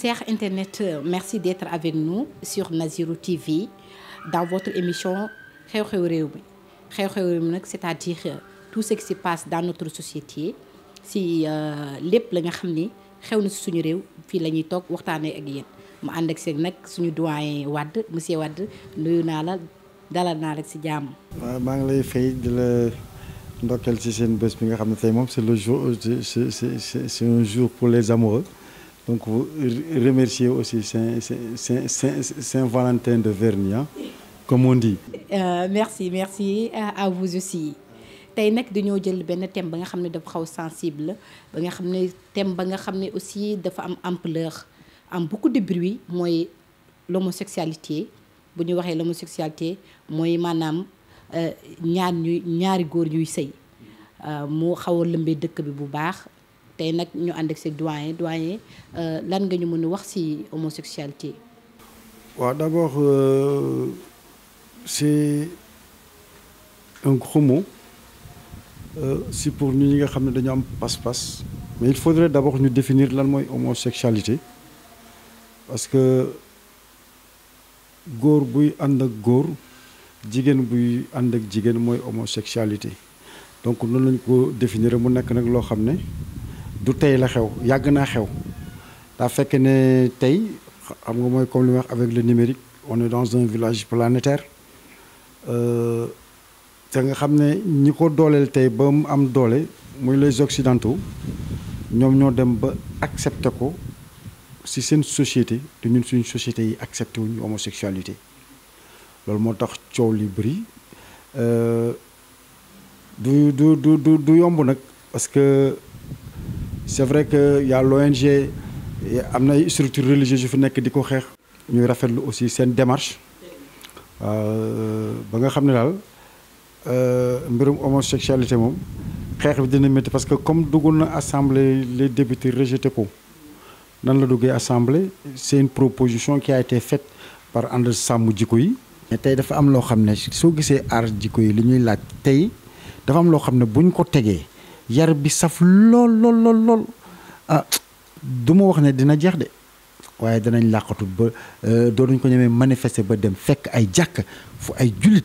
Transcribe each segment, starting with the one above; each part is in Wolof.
Chers internautes, merci d'être avec nous sur Nazirou TV dans votre émission xew-xew réew mi xew-xew réew mi nag c'est-à-dire tout ce qui se passe dans notre société si lépp la nga xam ni xew na si suñu réew fii la ñuy toog waxtaanee ak yéen mu ànd ak seen nag suñu doyen Wade monsieur Wade nuyu naa la dalal naa rek si jàmm. waaw maa ngi lay fay di la ndokkeel ci seen bés bi nga xam ne tey moom c'est le jour c'est un jour pour les amoureux. Donc vous remerciez aussi Saint-Valentin de Verny, hein, comme on dit. Merci à vous aussi. Tey nag dañoo jël benn thème ba nga xam ne dafa xaw sensible ba nga xam ne thème ba nga xam ne aussi dafa am ampleur am beaucoup de bruit mooy l'homosexualité bu ñu waxee l'homosexualité mooy maanaam ñaari góor ñuy sëy mu xaw a lëmbee dëkk bi bu baax. tey nag ñu ànd ak si doyen lan nga ñu mën a wax ci homosexualité. waaw d'abord c'est un gros mot si pour ñi nga xam ne dañu am pas-pas mais il faudrait d'abord ñu définir lan mooy homosexualité parce que góor buy ànd ak góor jigéen buy ànd ak jigéen mooy homosexualité donc noonu lañ ko définir mu nekk nag loo xam ne. du tey la xew yàgg naa xew daa fekk ne tey xam nga mooy comme li ma wax avec le numérique on est dans un village planétaire te nga xam ne ñi ko dooleel tey ba mu am doole muy les occidentaux ñoom ñoo dem ba accepter ko ci seen société te ñun suñu société yi accepté wuñu homosexualité loolu moo tax coow li bëri du yomb nag parce que c'est vrai que y a l'ONG am na ay structures religieuses yu fi nekk di ko xeex ñuy rafetlu aussi seen démarche ba nga xam ne daal mbirum homosexualité moom xeex bi dina métti parce que comme dugg na assemblée les députés rejeté ko nan la duggee assemblée c'est une proposition qui a été faite par ànd sàmm jikko yi. mais tey dafa am loo xam ne soo gisee aar jikko yi li ñuy laaj tey dafa am loo xam ne buñ ko tegee. yar bi saf lool ah du ma wax ne dina jeex de waaye danañ làqatu ba doonuñ ko ñemee manifester ba dem fekk ay jàkk fu ay jullit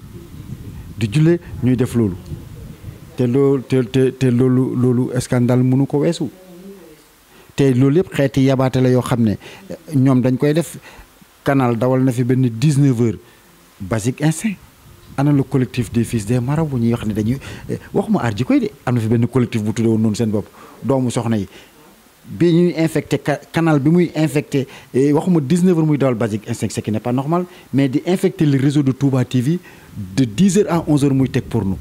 di julle ñuy def loolu te loolu scandale mënu ko weesu te loolu yëpp xeeti yabaate la yoo xam ne ñoom dañ koy def canal dawal na fi benn 19 heures Basic Instinct ana le collectif des fils des marabouts ñuy wax ne dañuy waxuma aar ji koy de am na fi benn collectif bu tuddee woon noonu seen bopp doomu soxna yi bi ñuy infecté canal bi muy infecté waxuma 19 heures muy dawal Basic Instinct ce qui n'est pas normal mais di infecter le réseau de Touba TV de 10 heures à 11 heures muy teg pour nous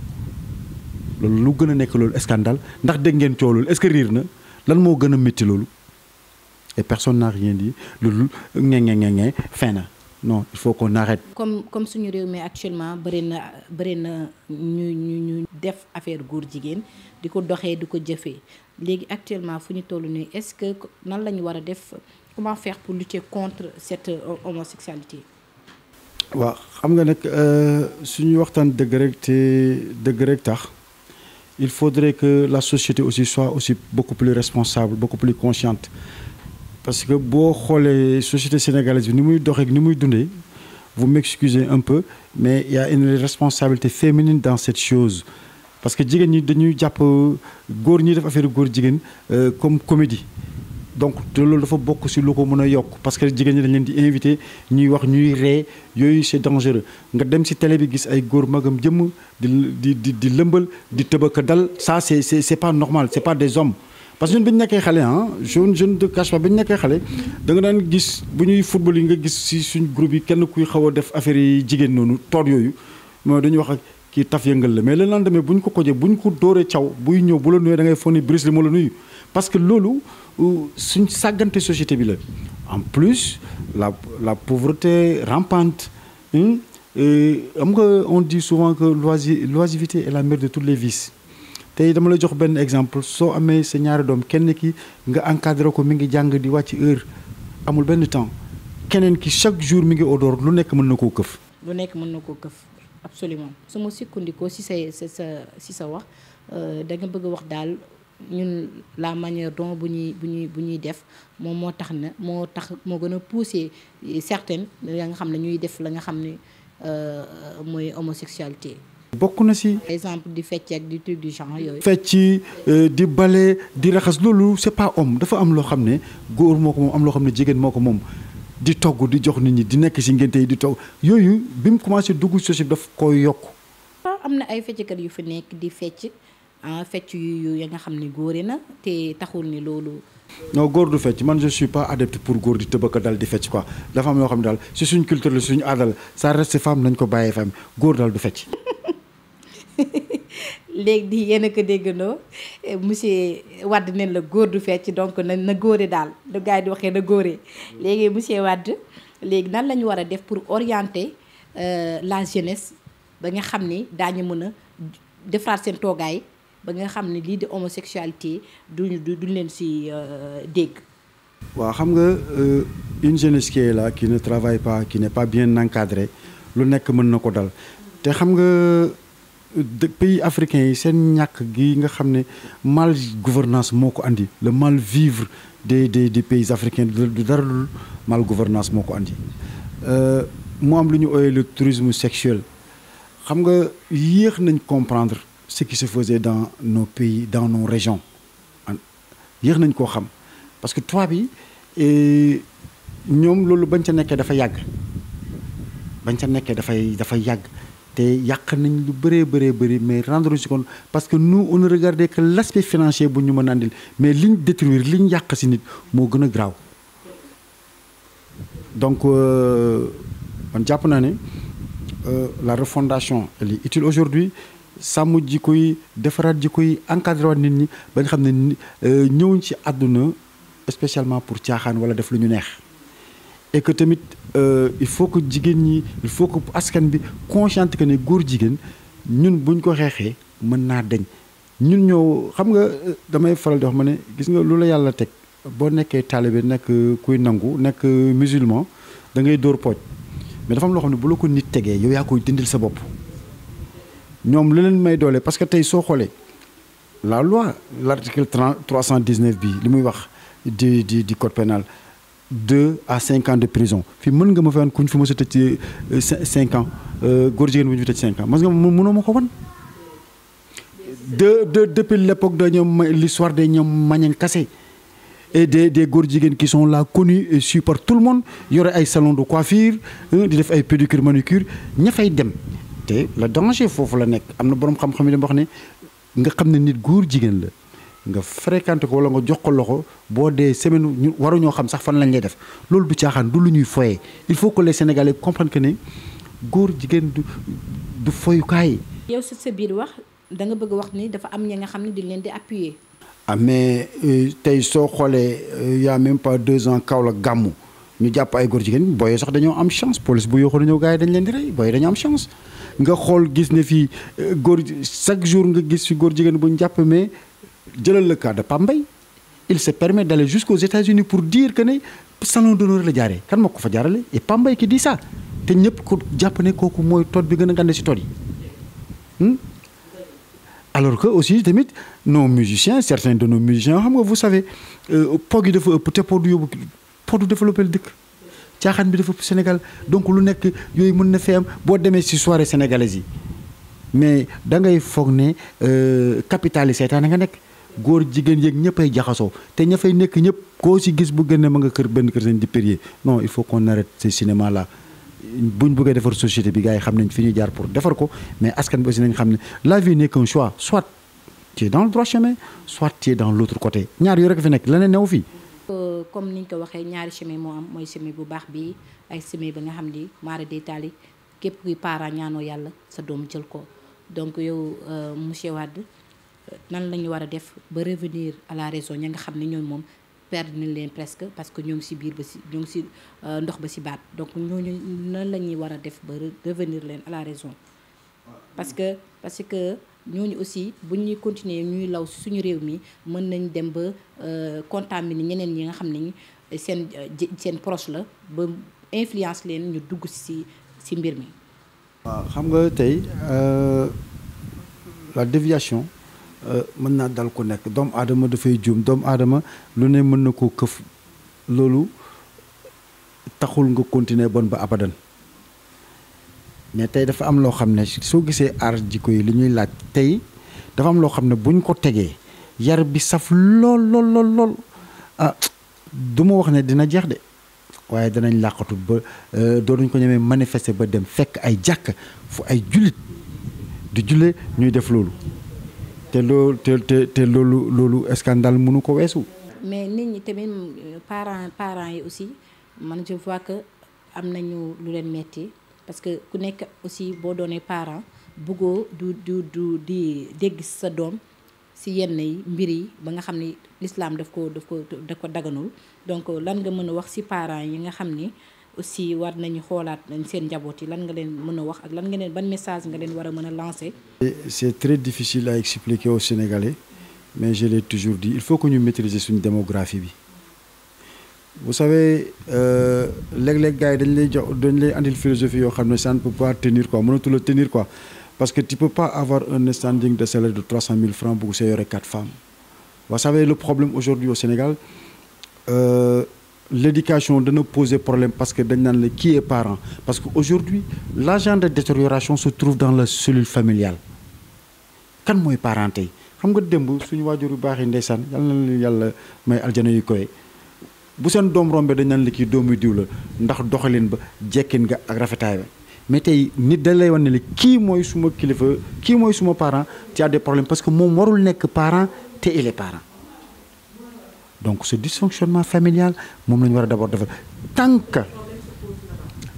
loolu lu gën a nekk loolu scandale ndax dégg ngeen coow loolu est-ce que riir na lan moo gën a métti loolu et personne n'a rien dit loolu ngee fin na. Non, il faut qu'on arrête. Comme suñu réew mi actuellement bëri na ñu def affaire góor jigéen di ko doxee di ko jëfee léegi actuellement fu ñu toll nii est-ce que nan la ñu war a def comment faire pour lutter contre cette homosexualité. waaw xam nga nag suñu waxtaan dëgg rek tax il faudrait que la société aussi soit aussi beaucoup plus responsable beaucoup plus consciente. parce que boo xoolee société sénégalaise bi ni muy doxee ni muy dundee vous m'excusez un peu mais il y a une responsabilité féminine dans cette chose parce que jigéen ñi dañuy jàpp góor ñi def affaire góor jigéen comme comédie donc te loolu dafa bokk ci lu ko mën a yokk parce que jigéen ñi dañ leen di invité ñuy wax ñuy ree yooyu c'est dangereux nga dem ci télé bi gis ay góor magam jëmm di lëmbal di tëbaka dal ça c'est pas normal c'est pas des hommes. parce que ñun bi ñu nekkee xale je ne te cache pas bi ñu nekkee xale da nga daan gis bu ñuy football yi nga gis ci suñ groupe yi kenn kuy xaw a def affaire yi jigéen noonu toor yooyu mooy dañuy wax ak kii taf yëngal la mais le lendemain bu ñu ko kojee bu ñu ko dóoree caw buy ñëw bu la nuyee da ngay foog ni Bruce Lee moo la nuyu parce que loolu suñ sàggante société bi la en plus la pauvreté rampante xam nga on dit souvent que l'oisiveté est la mère de tous les vices. tey dama la jox benn exemple soo amee sa ñaari doom kenn ki nga encadré ko mi ngi jàng di wàcc heure amul benn temps keneen ki chaque jour mi ngi odoor lu nekk mën na koo këf. lu nekk mën na koo këf absolument su ma sukkandikoo si sa wax da nga bëgg a wax daal ñun la manière dont bu ñuy def moom moo tax moo gën a pousser certaines ya nga xam ne ñuy def la nga xam ne mooy homosexualité. bokk na si. par exemple di fecc ak di truc du genre yooyu. fecc di bale di raxas loolu c'est pas homme dafa am loo xam ne góor moo ko moom am loo xam ne jigéen moo ko moom di togg di jox nit ñi di nekk si ngénte yi di togg yooyu bi mu commencé dugg société daf koy yokk. am na ay fecckat yu fi nekk di fecc fecc yu ya nga xam ne góore na te taxul ni loolu. non góor du fecc man je suis pas adepte pour góor di tëbaka dal di fecc quoi dafa am loo xam ne daal si suñ culture la suñu aada la ça reste femme nañ ko bàyyee femme góor daal du fecc. léegi di yéen a ko déggandoo monsieur Wade neen la góor du fecc donc na góore daal lu gars yi di waxee na góore léegi monsieur Wade léegi nan la ñu war a def pour orienter la jeunesse ba nga xam ni daañu mën a defaraat seen toogaay ba nga xam ne lii di homosexualité duñ leen si dégg. waaw xam nga une jeunesse qui est là qui ne travaille pas qui n'est pas bien encadrée lu nekk mën na ko dal te xam nga pays africains yi seen ñàkk gi nga xam ne mal gouvernance moo ko andi le mal vivre des pays africains du dara dul mal gouvernance moo ko andi mu am lu ñu ooyee le tourisme sexuel xam nga yéex nañ comprendre ce qui se faisait dans nos pays dans nos régions yéex nañ koo xam parce que tubaab bi ñoom loolu bañ ca nekkee dafa yàgg dafay yàgg te yàq nañ lu bëree mais rendre si compte parce que nous on ne regardait que l'aspect financier bu ñu mën a andil mais liñ détruire liñ yàq si nit moo gën a graaw donc man jàpp naa ne la refondation elle est utile aujourd'hui sàmm jikko yi defaraat jikko yi encadré waat nit ñi ba nga xam ne ñëwuñ ci àdduna spécialement pour caaxaan wala def lu ñu neex et que tamit il faut que jigéen ñi il faut que askan bi consciente que ne góor jigéen ñun buñ ko xeexee mën naa deñ ñun ñoo xam nga damay faral di wax ma ne gis nga lu la yàlla teg boo nekkee taalibe nekk kuy nangu nekk musulman da ngay dóor pooj mais dafa am loo xam ne bu la ko nit tegee yow yaa koy dindil sa bopp ñoom lu leen may doole parce que tey soo xoolee la loi l'article 319 bi li muy wax di code pénal 2 à 5 ans de prison fii mën nga ma fi wan kuñ fi mos a tëj 5 ans góor jigéen bu ñu fi tëj 5 ans mas nga mënoo ma ko wan depuis l'époque de ñoom l'histoire des ñoom Maniang Kassé et des góor jigéen qui sont là connus et su par tout le monde yore ay salon de coiffure di def ay pédicure manucure ña fay dem te le danger foofu la nekk am na boroom xam-xam yi dama wax ne nga xam ne nit góor jigéen la nga fréquenté ko wala nga jox ko loxo boo dee semaine ñu waruñoo xam sax fan lañ lay def loolu du caaxaan du lu ñuy foyee il faut que les Sénégalais comprennent que ne góor jigéen du foyukaay. yow si sa biir wax da nga bëgg wax ni dafa am ñi nga xam ne di leen di appuyer. ah mais tey soo xoolee y a même pas 2 ans Kaolack gàmmu ñu jàpp ay góor jigéen booyee sax dañoo am chance police bu yooxoo ñëw gars yi dañ leen di rey booyee dañoo am chance nga xool gis ne fii góor chaque jour nga gis fi góor jigéen bu ñu jàpp mais. jëlal le cas de Pambay il se permet d'aller jusqu'aux États-Unis pour dire que ne salon d'honneur la jaaree kan moo ko fa jaarale et Pambay qui dit ça te ñëpp ko jàpp ne kooku mooy toot bi gën a gànde si toot yi alors que aussi tamit nos musiciens certains de nos musiciens xam nga vous savez pog yi dafa ëpp te po du yóbbu po du développé le dëkk caaxaan bi dafa ëpp Sénégal donc lu nekk yooyu mën na fee am boo demee si soirée sénégalaise yi mais da ngay foog ne capital yi seetaan nga nekk góor jigéen yeeg ñëppay jaxasoo te ña fay nekk ñëpp koo si gis bu gën a ma nga benn kër seen di périer non il faut qu'on arrête ce cinéma là buñ bëggee defar société bi gars yi xam nañ fi ñuy jaar pour defar ko mais askan bi aussi nañ xam ne la vie n'est qu'un choix soit tu es dans le droit chemin soit tu es dans l'autre côté ñaar yu rek fi nekk leneen new fii. comme niñ ko waxee ñaari chemin moo am mooy chemin bu baax bi ay chemin ba nga xam ni maara day taali képp kuy parent ñaanoo yàlla sa doom jël ko. donc yow monsieur Wade nan la ñu war a def ba revenir à la raison ña nga xam ne ñoom moom perdre nañ leen presque parce que ñoo ngi si biir ba si ñoo ngi si ndox ba si baat donc ñooñu nan la ñuy war a def ba revenir leen à la raison parce que ñooñu aussi bu ñuy continuer ñuy law si suñu réew mi mën nañ dem ba contaminer ñeneen ñi nga xam ne seen proche la ba influence leen ñu dugg si mbir mi. waaw xam nga tey la déviation mën naa dal ku nekk doomu aadama dafay juum doomu aadama lu ne mën na koo këf loolu taxul nga continuer bon ba abadan mais tey dafa am loo xam ne soo gisee aar jikko yi li ñuy laaj tey dafa am loo xam ne buñ ko tegee yar bi saf lool lool lool lool ah du ma wax ne dina jeex de waaye danañ làqatu ba doonuñ ko ñemee manifester ba dem fekk ay jàkk fu ay jullit di julle ñuy def loolu te loolu te loolu scandale mënu ko weesu. mais nit ñi tamit parents yi aussi man je vois que am nañu lu leen metti parce que ku nekk aussi boo doonee parent bëggoo di dégg sa doom ci yenn yi mbir yi ba nga xam ni l'islam daf ko daganul donc lan nga mën a wax ci parents yi nga xam ni aussi war nañu xoolaat nañ seen njaboot yi lan nga leen mën a wax ak lan nga leen ban message nga leen war a mën a lancer. C'est très difficile à expliquer aux Sénégalais mais je l'ai toujours dit il faut que ñu maîtriser suñu démographie bi vous savez léeg-léeg gars yi dañ lay andil philosophie yoo xam ne ça ne peut pas tenir quoi mënatul a tenir quoi parce que tu peux pas avoir un standing de salaire de 300 000 francs pour se yore 4 femmes. Vous savez le problème aujourd'hui au Sénégal l'éducation dana poser problème parce que dañ naan la qui est parent parce que aujourd'hui l'agent de détérioration se trouve dans la cellule familiale kan mooy parent tey xam nga démb suñu waajur yu baax yi ndeysaan yal na leen yàlla may aljana yu koy bu seen doom rombe dañ naan la kii doomu diw la ndax doxalin ba jekkin nga ak rafetaay ba mais tey nit da lay wan ne li kii mooy suma kilifa kii mooy suma parent tu as des problèmes parce que moom warul nekk parent te il est parent donc ce dysfonctionnement familial moom la ñu war a d'abord defar tant que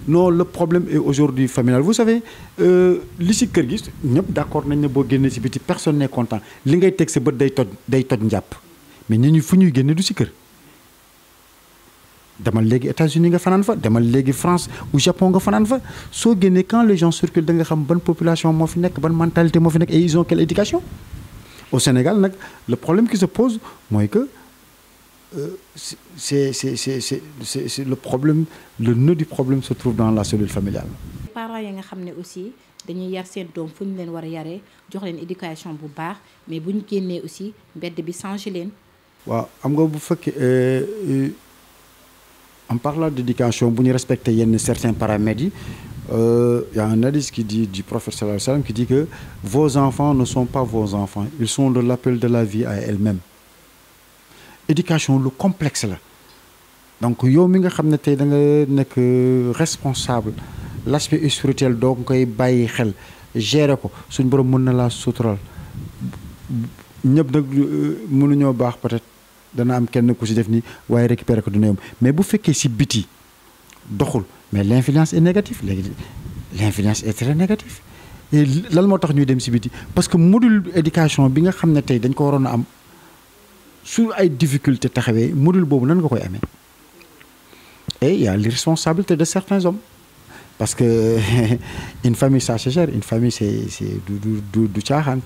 non le problème est aujourd'hui familial vous savez li ci kër gi ñëpp d'accord nañ ne boo génnee ci biti personne n'est content li ngay teg sa bët day toj njàpp mais nit ñi fu ñuy génne du ci kër demal léegi États-Unis nga fanaan fa demal léegi France ou Japon nga fanaan fa soo génnee quand les gens circulent da nga xam ban population moo fi nekk ban mentalité moo fi nekk et ils ont quelle éducation au Sénégal nag le problème qui se pose mooy que c'est le problème le nœud du problème se trouve dans la cellule familiale. parents yi nga xam ne aussi dañuy yar seen doom fu ñu leen war a yaree jox leen éducation bu baax mais bu ñu génnee aussi mbedd bi changé leen. waaw xam nga bu fekkee en parlant d'éducation bu ñu respecter yenn certains paramètres yi y a un hadith qui dit du prophète sallallahu alayhi wa sallam qui dit que vos enfants ne sont pas vos enfants ils sont de l'appel de la vie à elle-même. éducation lu complexe la donc yow mi nga xam ne tey da nga nekk responsable l'aspect spirituel doo koy bàyyi xel gérer ko suñ borom mën na laa sutural ñëpp nag mënuñoo baax peut-être dana am kenn ku ci def nii waaye récupérer ko dina yomb mais bu fekkee ci biti doxul mais l'influence est négative léegi l'influence est très négative et lan moo tax ñuy dem ci biti parce que module éducation bi nga xam ne tey dañ ko waroon a am su ay difficultés taxawee module boobu nan nga koy amee et il y a l'irresponsabilité de certains hommes parce que une famille ça se gère une famille c'est du caaxaan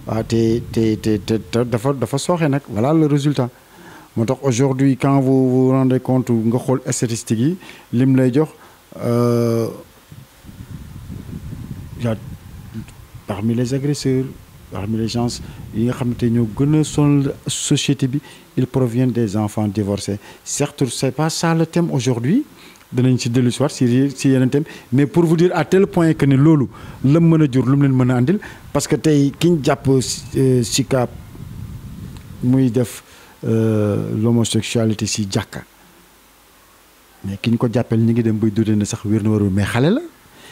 waaw te dafa sooxe nag voilà le résultat moo tax aujourd'hui quand vous vous rendez compte nga xool statistiques yi lim lay jox y a parmi les agresseurs parmi les gens yi nga xamante ñoo gën a sonal société bi ils proviennent des enfants divorcés certes c'est pas ça le thème aujourd'hui danañ ci dellu si waat si yeneen thème mais pour vous dire à tel point que ne loolu la mën a jur lu mu leen mën a andil parce que tey ki ñu jàpp Sicap muy def l'homosexualité si jàkka mais ki ñu ko jàppel ñi ngi dem bay dute ne sax wér na warul mais xale la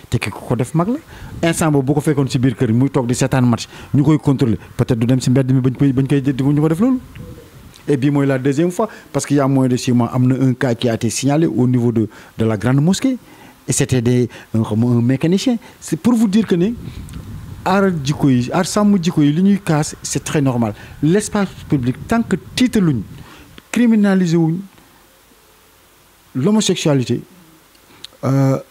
te ki ko def mag la instant boobu bu ko fekkoon ci biir kër muy toog di seetaan match ñu koy contrôler peut-être du dem ci mbedd mi bañ koy ñu ko def loolu et bii mooy la deuxième fois parce qu'il y a moins de 6 mois am na un cas qui a été signalé au niveau de la grande mosquée et c'était un mécanicien c'est pour vous dire que ne aar jikko yi aar sàmm jikko yi li ñuy kaas c'est très normal l'espace public tant que tiitaluñ criminaliser wuñ l'homosexualité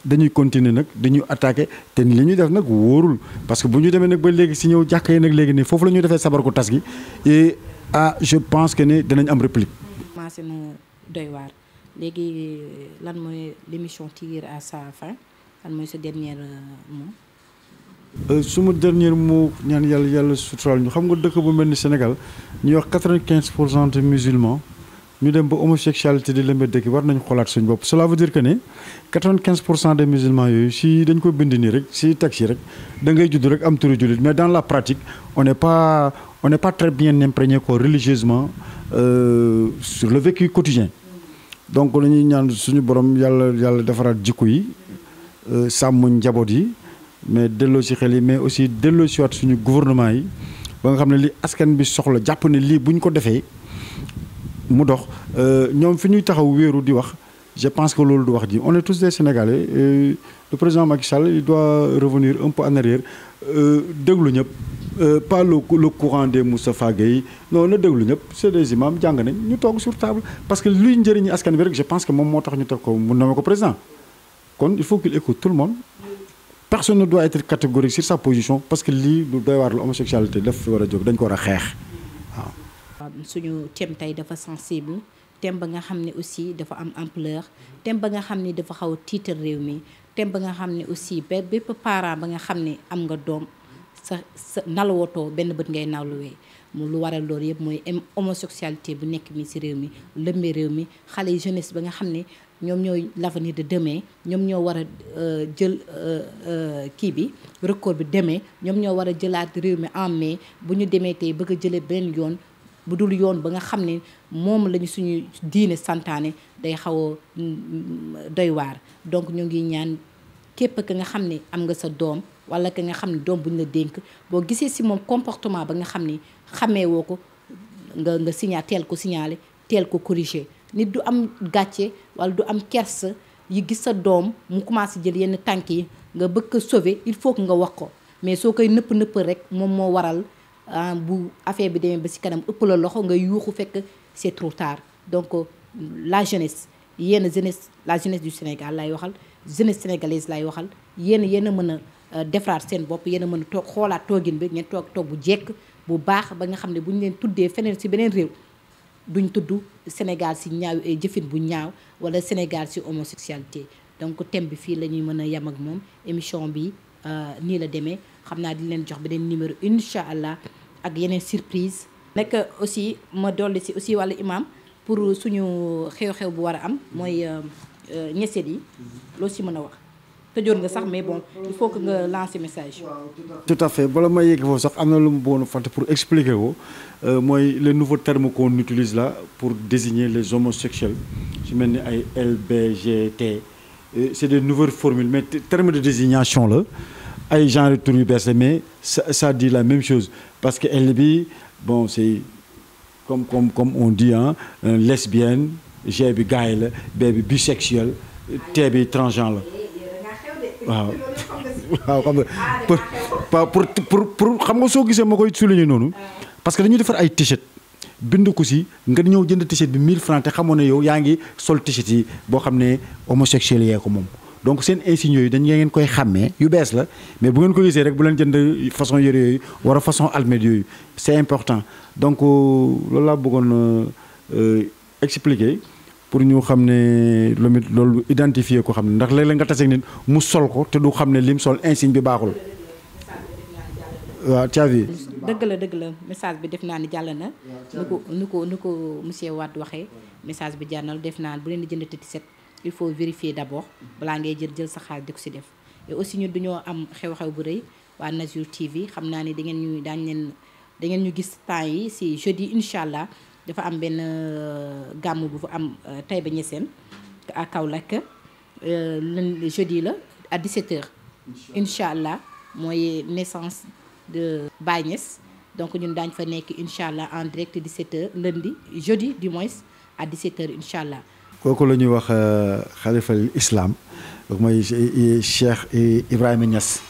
dañuy continuer nag dañuy attaquer te li ñuy def nag wóorul parce que bu ñu demee nag ba léegi si ñëw jàkka yi nag léegi ne foofu la ñuy defee sabar ko tas gi et je pense que ne dinañ am réplique. commencé na doy waar léegi lan mooy l'émission tire à sa fin lan mooy sa dernier mot. suma dernier mot ñaan yàlla suturaal ñu xam nga dëkk bu mel ni Sénégal ñuy wax 95% de musulmans ñu dem ba homosexualité di lëmbee dëkk war nañu xoolaat suñu bopp. Cela veut dire que ne 95% des musulmans yooyu si dañ ko bind nii rek si taxi rek da ngay judd rek am turu jullit mais dans la pratique on n'est pas très bien imprégné quoi religieusement sur le vécu quotidien. Donc dañuy ñaan suñu borom yàlla defaraat jikko yi sàmm njaboot yi mais delloo si xel yi mais aussi delloo si waat suñu gouvernement yi ba nga xam ne li askan bi soxla jàpp ne lii bu ñu ko defee mu dox ñoom fi ñuy taxaw wéeru di wax je pense que loolu du wax ji on est tous des Sénégalais le président Macky Sall il doit revenir un peu en arrière déglu ñëpp pas le courant des Moustapha Gueye non na déglu ñëpp c'est des imams jàng nañ ñu toog sur table parce que luy njëriñu askan bi rek je pense que moom moo tax ñu teg ko mu nommé ko président kon il faut qu'il écoute tout le monde personne ne doit être catégorique sur sa position parce que lii lu doy waar la homosexualité daf fi war a jóg dañ ko war a xeex waaw. suñu thème tey dafa sensible thème ba nga xam ne aussi dafa am ampleur thème ba nga xam ne dafa xaw a tiital réew mi thème ba nga xam ne aussi bépp parent ba nga xam ne am nga doom sa nalawatoo benn bët ngay nawluwee mu lu waral loolu yëpp mooy homosexualité bu nekk mi ci réew mi lëmbee réew mi xale yi jeunesse ba nga xam ne ñoom ñooy l'avenir de demain ñoom ñoo war a jël kii bi record bi demee ñoom ñoo war a jëlaat réew mi en mai bu ñu demee tey bëgg a jëlee beneen yoon bu dul yoon ba nga xam ne moom lañu suñu diine santaane day xaw a doy waar. Donc ñu ngi ñaan képp ka nga xam ne am nga sa doom wala ka nga xam ne doom bu ñu la dénk boo gisee ci moom comportement ba nga xam ne xamee woo ko nga signal teel ko signalé teel ko corrigé. Nit du am gàcce wala du am kersa yi gis sa doom mu commencé jël yenn tànk yi nga bëgg ko sauver il faut que nga wax ko mais soo koy nëpp rek moom moo waral bu affaire bi demee ba ci kanam ëpp la loxo nga yuuxu fekk c'est trop tard. Donc la jeunesse la jeunesse du Sénégal lay waxal jeunesse sénégalaise lay waxal yéen a mën a defaraat seen bopp yéen a mën a toog xoolaat toogin bi ngeen toog bu jekk bu baax ba nga xam ne bu ñu leen tuddee feneen ci beneen réew duñ tudd Sénégal ci ñaaw ay jëfin bu ñaaw wala Sénégal ci homosexualité. Donc thème bi fii la ñuy mën a yem ak moom émission bi nii la demee xam naa di leen jox beneen numéro incha allah ak yeneen surprise. nekk aussi ma dolli ci aussi wàllu imam pour suñu xew-xew bu war a am mooy ñeseet yi loo ci mën a wax tëjoon nga sax mais bon il faut que nga lancer message. Tout à fait bala ma yegg foofu sax am na lu mu bëggoon fàtte pour expliquer ko mooy le nouveau terme qu'on utilise là pour désigner les homosexuels su mel ni ay LBGT c'est des nouvelles formules mais terme de désignation la ay genre tur yu bees la mais ça dit la même chose parce que L bi bon c'est comme on dit lesbienne G bi gay la B bi bisexuel T bi transgenre la waaw waaw xam nga pour xam nga soo gisee ma koy souligner noonu parce que dañuy defar ay t-shirt bind ko si nga ñëw jënd t-shirt bi 1000 francs te xamoon ne yow yaa ngi sol t-shirt yi boo xam ne homosexuel yee ko moom donc seen insignes yooyu dañ ngeen koy xàmmee yu bees la mais bu ngeen ko gisee rek bu leen jënd façon yëre yooyu wala façon almet yooyu c'est important donc loolu laa bëggoon expliquer pour ñu xam ne loolu identifier ko xam ne ndax léeg-léeg nga tase ak nit mu sol ko te du xam ne lim sol insigne bi baaxul. waaw Thiavi. dëgg la message bi def naa ni jàll na. nu ko monsieur Wade waxee message bi jàll na def naa bu leen di jënd t-shirt il faut vérifier d'abord balaa ngay jël sa xaalis di ko ci def et aussi ñun dañoo am xew-xew bu rëy waa Nazur TV xam naa ni da ngeen ñu gis temps yi ci jeudi incha allah. dafa am benn gàmm bu fa am Taïba Niassène à Kaolack jeudi la à 17h incha allah mooy naissance de Baye Niass donc ñun daañu fa nekk incha allah en direct 17h lundi jeudi du moins à 17h incha allah. kooku la ñuy wax xalifa islam mooy Cheikh Ibrahima Niass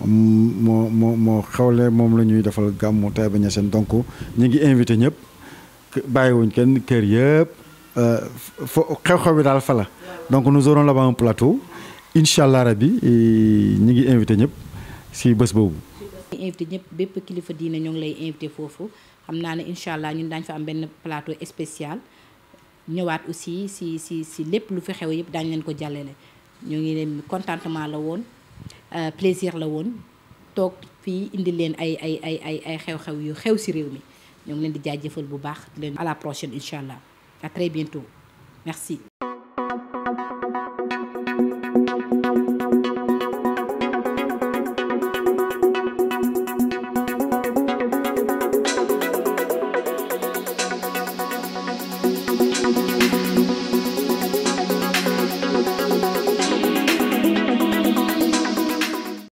moo xawle moom la ñuy defal gàmmu Taïba Niassène donc ñu ngi invité ñëpp. bàyyiwuñ kenn kër yëpp xew-xew bi daal fa la donc nous aurons là-bas un plateau incha allah rabi ñi ngi invité ñëpp si bés boobu. invité ñëpp bépp kilifa diine ñoo ngi lay invité foofu xam naa ne incha allah ñun daañu fa am benn plateau spécial ñëwaat aussi si lépp lu fi xew yëpp daañu leen ko jàllale ñu ngi leen contentement la woon plaisir la woon toog fii indi leen ay xew-xew yu xew ci réew mi ñoo ngi leen di jaajëfal bu baax di leen à la prochaine incha allah à très bientôt merci.